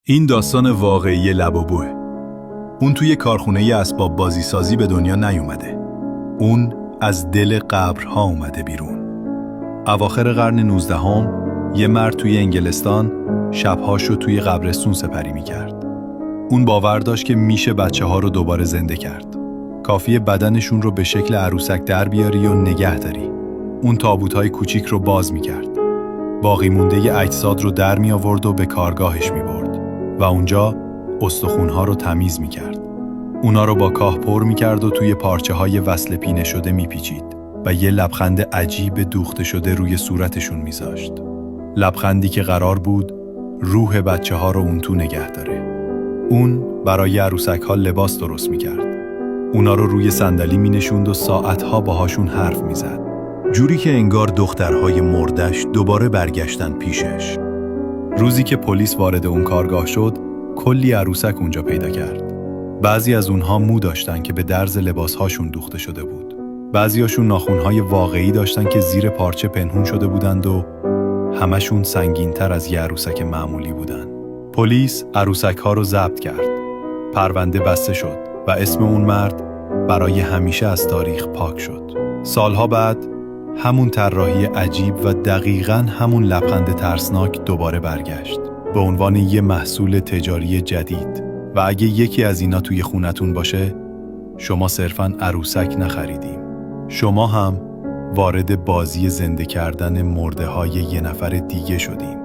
این داستان واقعی لبابوه. اون توی کارخونه اسباب بازی سازی به دنیا نیومده. اون از دل قبرها اومده بیرون. اواخر قرن 19 یه مرد توی انگلستان شبهاشو توی قبرستون سپری میکرد. اون باور داشت که میشه بچه‌ها رو دوباره زنده کرد. کافیه بدنشون رو به شکل عروسک در بیاری و نگه داری. اون تابوت‌های کوچیک رو باز میکرد. باقی مونده اجساد رو در می آورد و به کارگاهش می برد و اونجا استخونها رو تمیز می کرد. اونا رو با کاه پر می کرد و توی پارچه های وصل پینه شده می پیچید و یه لبخند عجیب دوخته شده روی صورتشون می زاشت. لبخندی که قرار بود روح بچه ها رو اون تو نگه داره. اون برای عروسک ها لباس درست می کرد. اونا رو روی صندلی می نشوند و ساعتها باهاشون حرف می زد. جوری که انگار دخترهای مردش دوباره برگشتن پیشش. روزی که پلیس وارد اون کارگاه شد، کلی عروسک اونجا پیدا کرد. بعضی از اونها مو داشتن که به درز لباسهاشون دوخته شده بود. بعضیاشون ناخنهای واقعی داشتن که زیر پارچه پنهون شده بودند و همشون سنگین‌تر از یه عروسک معمولی بودن. پلیس عروسک‌ها رو ضبط کرد. پرونده بسته شد و اسم اون مرد برای همیشه از تاریخ پاک شد. سالها بعد همون طراحی عجیب و دقیقاً همون لبخند ترسناک دوباره برگشت به عنوان یه محصول تجاری جدید. و اگه یکی از اینا توی خونتون باشه، شما صرفاً عروسک نخریدیم. شما هم وارد بازی زنده کردن مرده های یه نفر دیگه شدیم.